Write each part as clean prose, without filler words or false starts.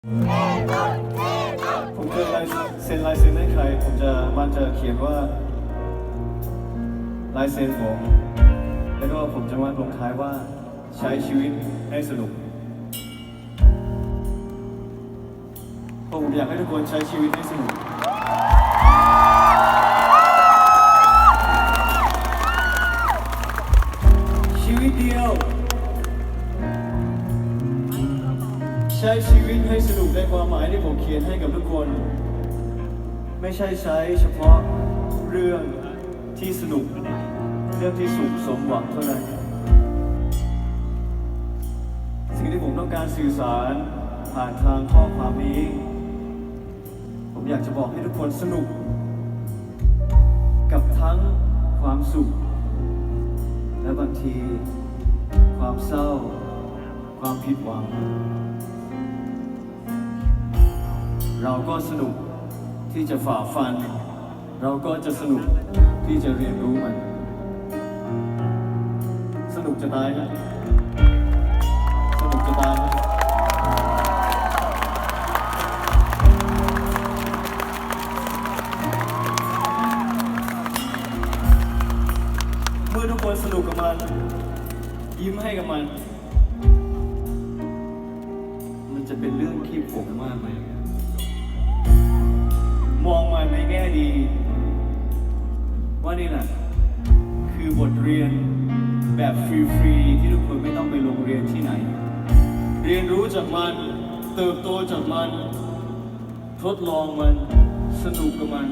ผมเคยเซ็นลายเซ็นให้ใครผมจะมักจะเขียนว่าลายเซ็นผมแล้วก็ผมจะมาลงท้ายว่าใช้ชีวิตให้สนุกเพราะผมอยากให้ทุกคนใช้ชีวิตให้สนุกชีวิตเดียวใช้ชีวิตให้สนุกในความหมายที่ผมเขียนให้กับทุกคนไม่ใช่ใช้เฉพาะเรื่องที่สนุกเรื่องที่สุขสมหวังเท่านั้นสิ่งที่ผมต้องการสื่อสารผ่านทางข้อความนี้ผมอยากจะบอกให้ทุกคนสนุกกับทั้งความสุขและบางทีความเศร้าความผิดหวังเราก็สนุกที่จะฝ่าฟันเราก็จะสนุกที่จะเรียนรู้มันสนุกจะตายนะสนุกจะตายนะเมื่อทุกคนสนุกกับมันยิ้มให้กับมันจะเป็นเรื่องที่ผมมากเลยมองมันในแง่ดีว่านี่แหละคือบทเรียนแบบฟรีๆที่ทุกคนไม่ต้องไปโรงเรียนที่ไหนเรียนรู้จากมันเติบโตจากมันทดลองมันสนุกกับมัน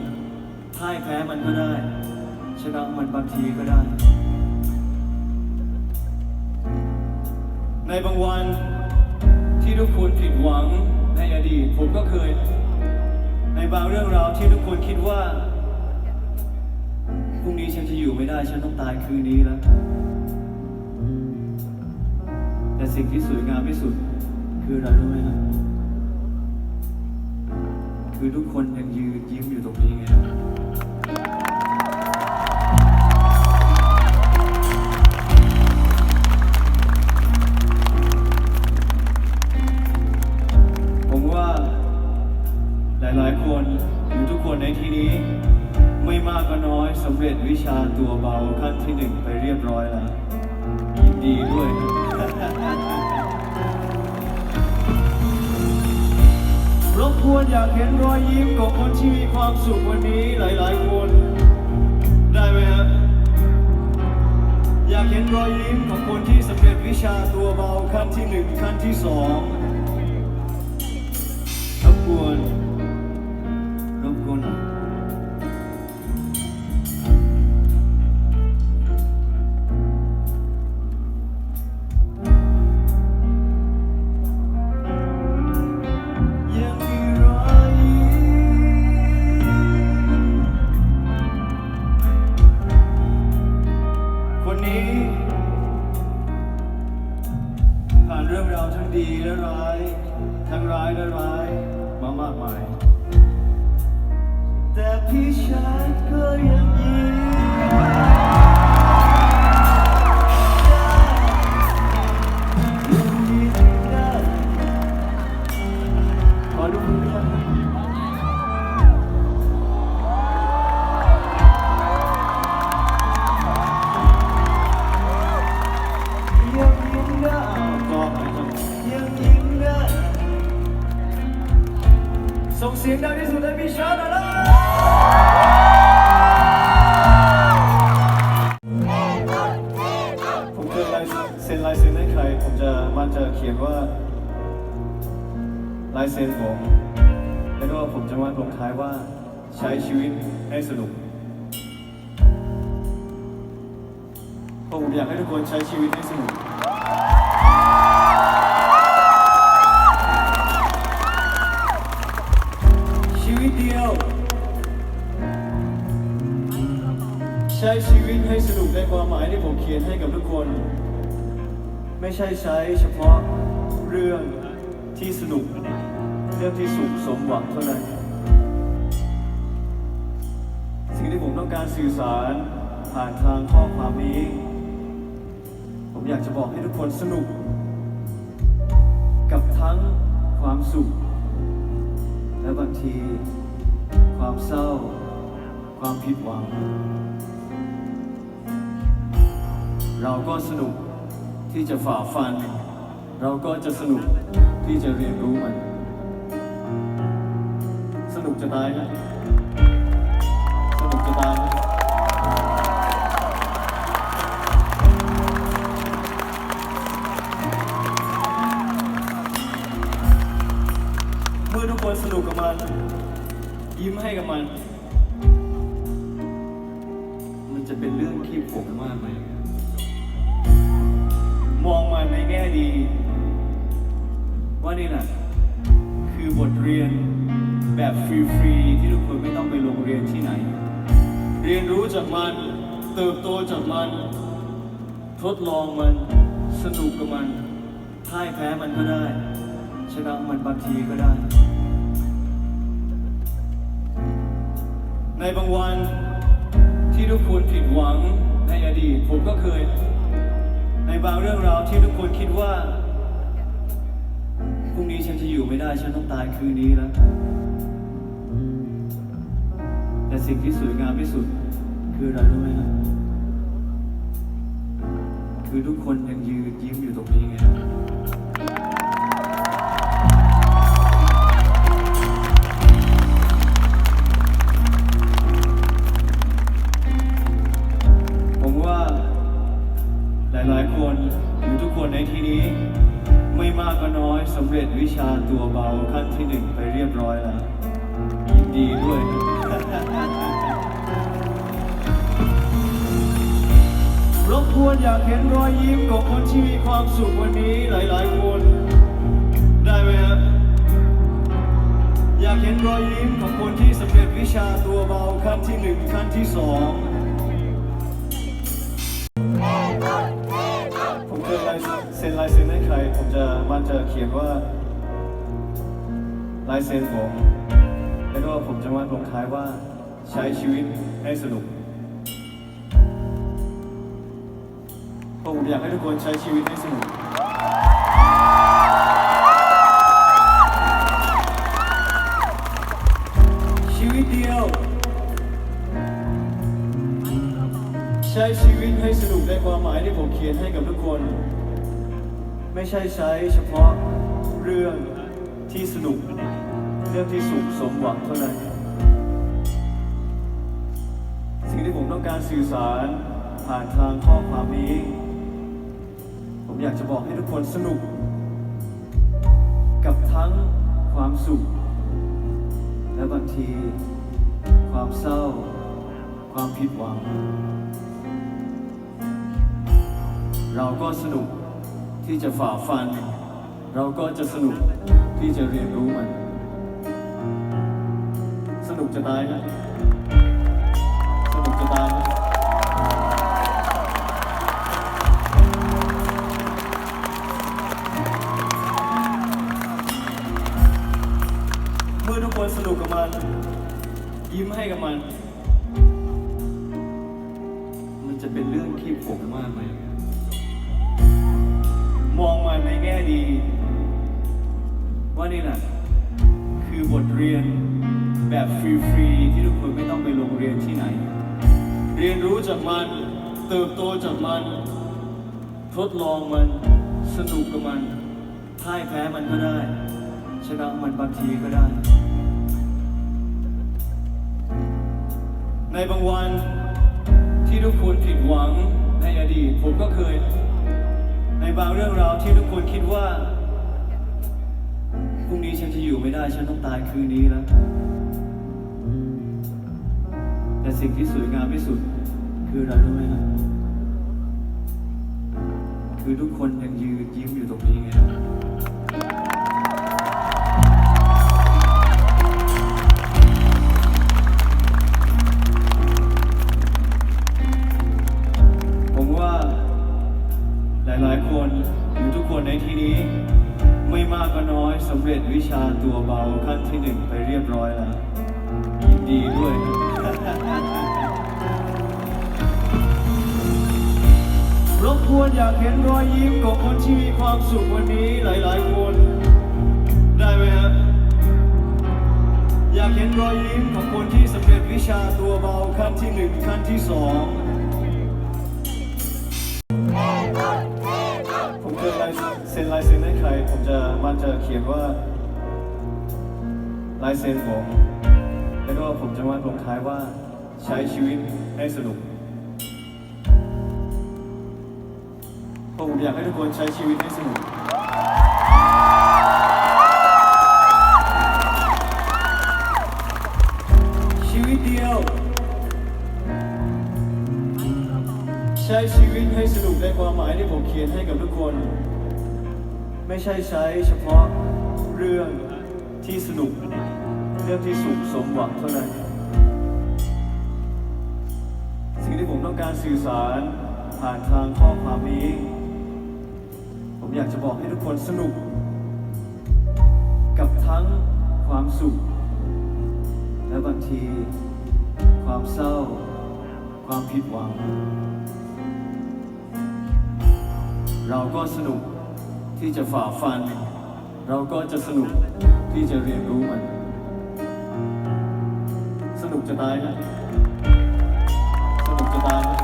พ่ายแพ้มันก็ได้ชนะมันบางทีก็ได้ในบางวันที่ทุกคนผิดหวังในอดีตผมก็เคยในบางเรื่องราวที่ทุกคนคิดว่าพรุ่งนี้ฉันจะอยู่ไม่ได้ฉันต้องตายคืนนี้แล้วแต่สิ่งที่สวยงามที่สุดคืออะไรรู้ไหมครับคือทุกคนยังยืนยิ้มอยู่ตรงนี้ไงหลายคนหรือทุกคนในที่นี้ไม่มากก็น้อยสำเร็จวิชาตัวเบาขั้นที่1ไปเรียบร้อยแล้วยินดีด้วยรบกวนอยากเห็นรอยยิ้มของคนที่มีความสุขวันนี้หลายๆคนได้ไหมฮะอยากเห็นรอยยิ้มของคนที่สำเร็จวิชาตัวเบาขั้นที่1ขั้นที่2รบกวนผ่านเรื่องราวทั้งดีและร้ายทั้งร้ายและร้ายมามากมายแต่พี่ชายก็ยังยิ้มได้ขอดูมือด้วยส่งเสียงดังที่สุดให้พี่ชาหน่อยนะผมเคยเซ็นลายเซ็นให้ใครผมจะมักจะเขียนว่าลายเซ็นผมแล้วก็ผมจะมาลงท้ายว่าใช้ชีวิตให้สนุกเพราะผมอยากให้ทุกคนใช้ชีวิตให้สนุกชีวิตเดียวใช้ชีวิตให้สนุกในความหมายที่ผมเขียนให้กับทุกคนไม่ใช่ใช้เฉพาะเรื่องที่สนุกเรื่องที่สุขสมหวังเท่านั้นสิ่งที่ผมต้องการสื่อสารผ่านทางข้อความนี้ผมอยากจะบอกให้ทุกคนสนุกกับทั้งความสุข และบางทีความเศร้าความผิดหวังเราก็สนุกที่จะฝ่าฟันเราก็จะสนุกที่จะเรียนรู้มันสนุกจะตายนะสนุกจะตายนะเมื่อทุกคนสนุกกับมันยิ้มให้กับมันจะเป็นเรื่องขี้ผงมากไหมมองมันในแง่ดีว่านี่แหละคือบทเรียนแบบฟรีๆที่ทุกคนไม่ต้องไปโรงเรียนที่ไหนเรียนรู้จากมันเติบโตจากมันทดลองมันสนุกกับมันพ่ายแพ้มันก็ได้ชนะมันบางทีก็ได้ในบางวันที่ทุกคนผิดหวังในอดีตผมก็เคยในบางเรื่องราวที่ทุกคนคิดว่าพรุ่งนี้ฉันจะอยู่ไม่ได้ฉันต้องตายคืนนี้แล้วแต่สิ่งที่สวยงามที่สุดคืออะไรรู้ไหมครับคือทุกคนยังยืนยิ้มอยู่ตรงนี้ไงหลายคนหรือทุกคนในที่นี้ไม่มากก็น้อยสำเร็จวิชาตัวเบาขั้นที่1ไปเรียบร้อยแล้วยินดีด้วย รบกวนอยากเห็นรอยยิ้มของคนที่มีความสุขวันนี้หลายๆคนได้ไหมฮะอยากเห็นรอยยิ้มของคนที่สำเร็จวิชาตัวเบาขั้นที่1ขั้นที่2เซ็นลายเซ็นให้ใครผมจะเขียนว่าลายเซ็นผมแล้วก็ผมจะมาลงท้ายว่าใช้ชีวิตให้สนุกเพราะผมอยากให้ทุกคนใช้ชีวิตให้สนุกชีวิตเดียวใช้ชีวิตให้สนุกในความหมายที่ผมเขียนให้กับทุกคนไม่ใช่ใช้เฉพาะเรื่องที่สนุกเรื่องที่สุขสมหวังเท่านั้นสิ่งที่ผมต้องการสื่อสารผ่านทางข้อความนี้ผมอยากจะบอกให้ทุกคนสนุกกับทั้งความสุขและบางทีความเศร้าความผิดหวังเราก็สนุกที่จะฝ่าฟันเราก็จะสนุกที่จะเรียนรู้มันสนุกจะตายนะสนุกจะตายนะเมื่อทุกคนสนุกกับมันยิ้มให้กับมันจะเป็นเรื่องขี้ผงมากไหมมองมันในแง่ดีว่านี่แหละคือบทเรียนแบบฟรีๆที่ทุกคนไม่ต้องไปโรงเรียนที่ไหนเรียนรู้จากมันเติบโตจากมันทดลองมันสนุกกับมันพ่ายแพ้มันก็ได้ชนะมันบางทีก็ได้ในบางวันที่ทุกคนผิดหวังในอดีตผมก็เคยในบางเรื่องราวที่ทุกคนคิดว่าพรุ่งนี้ฉันจะอยู่ไม่ได้ฉันต้องตายคืนนี้แล้วแต่สิ่งที่สวยงามที่สุดคืออะไรรู้ไหมครับคือทุกคนยังยืนยิ้มอยู่ตรงนี้ไงหลายคนหรือทุกคนในที่นี้ไม่มากก็น้อยสำเร็จวิชาตัวเบาขั้นที่1ไปเรียบร้อยแล้วยินดีด้วย รบกวนอยากเห็นรอยยิ้มของคนที่มีความสุขวันนี้หลายๆคนได้ไหมฮะ รอยยิ้มของคนที่สำเร็จวิชาตัวเบาขั้นที่หนึ่งขั้นที่สองผมเคยเซ็นลายเซ็นให้ใครผมจะเขียนว่าลายเซ็นผมแล้วก็ผมจะวาดลงท้ายว่าใช้ชีวิตให้สนุกเพราะผมอยากให้ทุกคนใช้ชีวิตให้สนุกชีวิตเดียวใช้ชีวิตให้สนุกในความหมายที่ผมเขียนให้กับทุกคนไม่ใช่ใช้เฉพาะเรื่องที่สนุกเรื่องที่สุขสมหวังเท่านั้นสิ่งที่ผมต้องการสื่อสารผ่านทางข้อความนี้ผมอยากจะบอกให้ทุกคนสนุกกับทั้งความสุขและบางทีความเศร้าความผิดหวังเราก็สนุกที่จะฝ่าฟันเราก็จะสนุกที่จะเรียนรู้มันสนุกจะตายนะสนุกจะตายนะ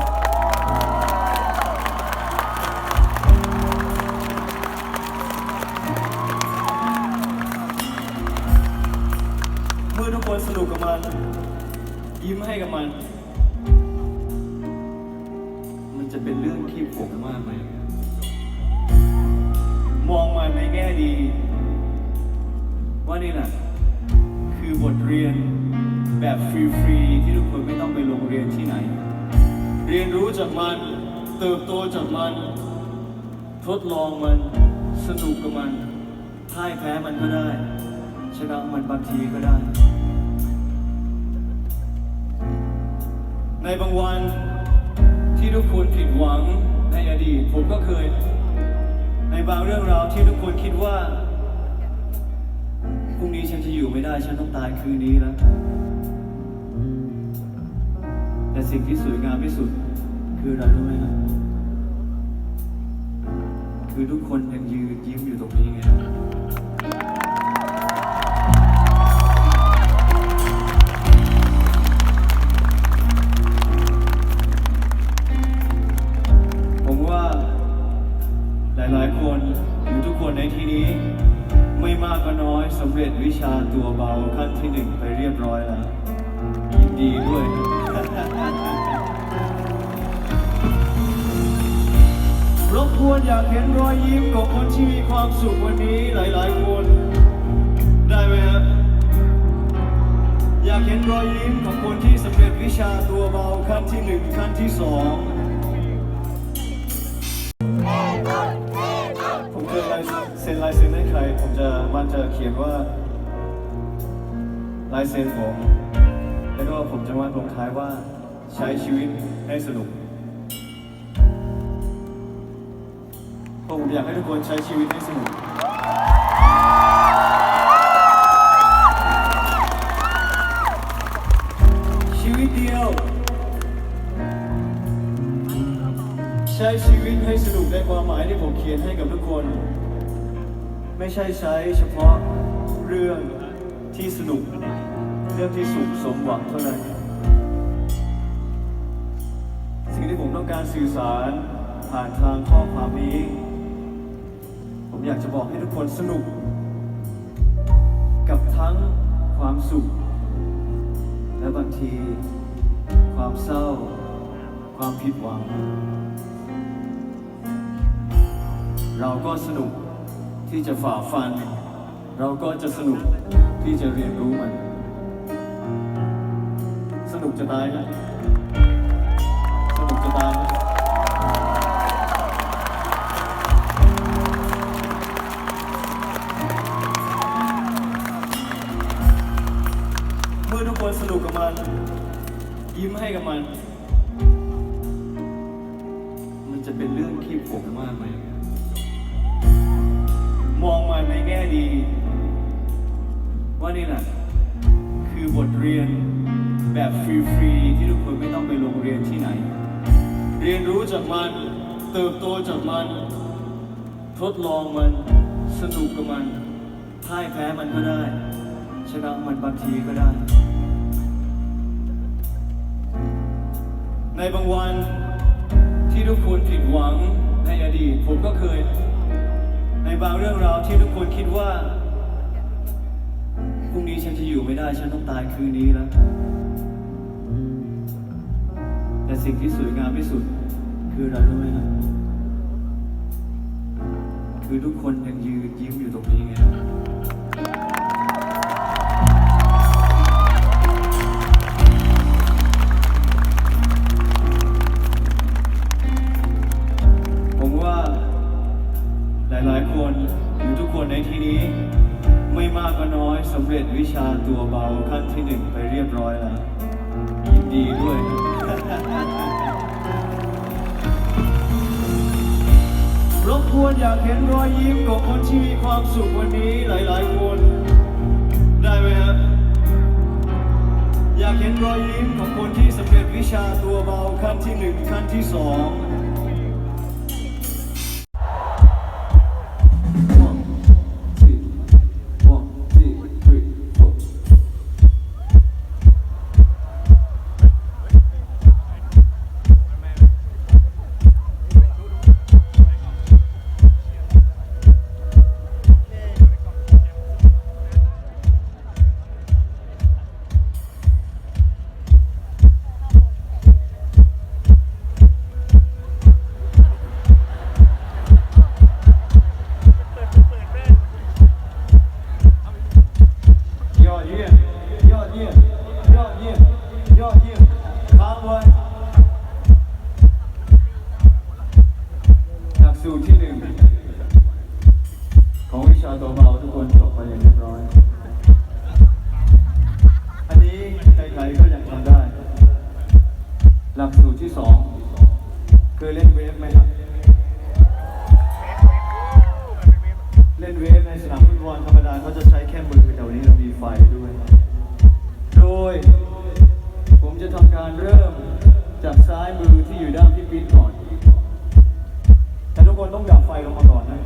เมื่อทุกคนสนุกกับมันยิ้มให้กับมันจะเป็นเรื่องที่ผมมากเลยมองมันในแง่ดีว่านี่แหละคือบทเรียนแบบฟรีๆที่ทุกคนไม่ต้องไปโรงเรียนที่ไหนเรียนรู้จากมันเติบโตจากมันทดลองมันสนุกกับมันพ่ายแพ้มันก็ได้ชนะมันบางทีก็ได้ในบางวันที่ทุกคนผิดหวังในอดีตผมก็เคยในบางเรื่องราวที่ทุกคนคิดว่าพรุ่งนี้ฉันจะอยู่ไม่ได้ฉันต้องตายคืนนี้แล้วแต่สิ่งที่สวยงามที่สุดคืออะไรรู้ไหมครับคือทุกคนยังยืนยิ้มอยู่ตรงนี้ไงหลายคนหรือทุกคนในที่นี้ไม่มากก็น้อยสำเร็จวิชาตัวเบาขั้นที่หนึ่งไปเรียบร้อยแล้วยินดีด้วยรบกวนอยากเห็นรอยยิ้มของคนที่มีความสุขวันนี้หลายๆคนได้ไหมฮะอยากเห็นรอยยิ้มของคนที่สำเร็จวิชาตัวเบาขั้นที่หนึ่งขั้นที่สองผมเคยเซ็นลายเซ็นให้ใครผมจะเขียนว่าลายเซ็นผมแล้วก็ผมจะวาดลงท้ายว่าใช้ชีวิตให้สนุกเพราะผมอยากให้ทุกคนใช้ชีวิตให้สนุกชีวิตเดียวใช้ชีวิตให้สนุกในความหมายที่ผมเขียนให้กับทุกคนไม่ใช่ใช้เฉพาะเรื่องที่สนุกเรื่องที่สุขสมหวังเท่านั้นสิ่งที่ผมต้องการสื่อสารผ่านทางข้อความนี้ผมอยากจะบอกให้ทุกคนสนุกกับทั้งความสุขและบางทีความเศร้าความผิดหวังเราก็สนุกที่จะฝ่าฟันเราก็จะสนุกที่จะเรียนรู้มันสนุกจะตายนะสนุกจะตายนะเมื่อทุกคนสนุกกับมันยิ้มให้กับมันจะเป็นเรื่องที่ผมมากเลยมองมันในแง่ดีว่านี่แหละคือบทเรียนแบบฟรีๆที่ทุกคนไม่ต้องไปโรงเรียนที่ไหนเรียนรู้จากมันเติบโตจากมันทดลองมันสนุกกับมันพ่ายแพ้มันก็ได้ชนะมัน มันบางทีก็ได้ในบางวันที่ทุกคนผิดหวังในอดีตผมก็เคยในบางเรื่องราวที่ทุกคนคิดว่าพรุ่งนี้ฉันจะอยู่ไม่ได้ฉันต้องตายคืนนี้แล้วแต่สิ่งที่สวยงามที่สุดคืออะไรรู้ไหมครับคือทุกคนยังยืนยิ้มอยู่ตรงนี้ไงผมว่าหลายๆคนหรือทุกคนในที่นี้ไม่มากก็น้อยสำเร็จวิชาตัวเบาขั้นที่1ไปเรียบร้อยแล้วยินดีด้วย รบกวนอยากเห็นรอยยิ้มของคนที่มีความสุขวันนี้หลายๆคนได้ไหมฮะอยากเห็นรอยยิ้มของคนที่สำเร็จวิชาตัวเบาขั้นที่1ขั้นที่2สูตรที่1ของวิชาตัวเบาทุกคนจบไปอย่างเรียบร้อยอันนี้ใครๆก็ยังทำได้หลักสูตรที่2เคยเล่นเวฟไหมครับเล่นเวฟในสนามฟุตบอลธรรมดาเขาจะใช้แค่มือแต่วันนี้เรามีไฟด้วยโดยผมจะทำการเริ่มจากซ้ายมือที่อยู่ด้านพี่ปิ๊ดก่อนแต่ทุกคนต้องดับไฟลงมาก่อนนะ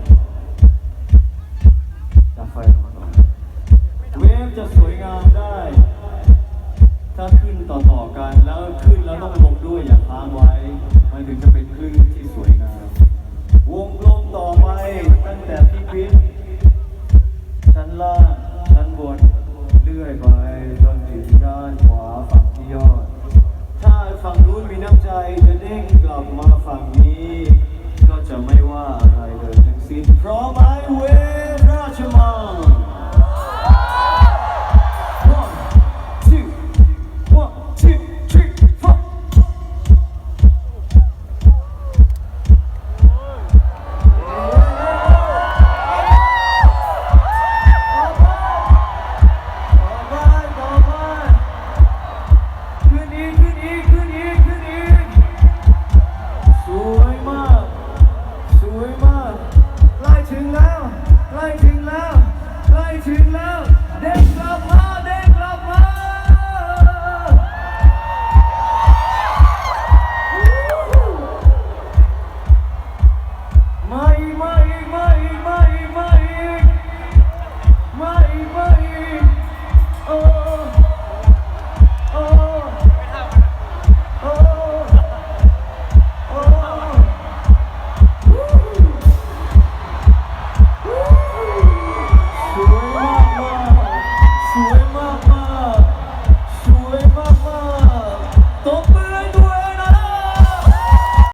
ดับไฟลงมาก่อนเวฟจะสวยงามได้ถ้าขึ้นต่อกันแล้วขึ้นแล้วต้องลงด้วยอย่าค้างไว้มันถึงจะเป็นคลื่นที่สวยงามวงกลมต่อไปตั้งแต่พี่ปิ๊ดชั้นล่างชั้นบนเลื่อยไปจนถึงด้านขวาฝั่งที่ยอดถ้าฝั่งนู้นมีน้ำใจจะเด้งกลับมาฝั่งนี้ก็จะไม่ว่าอะไรเลยทั้งสิ้นพร้อมไหมเว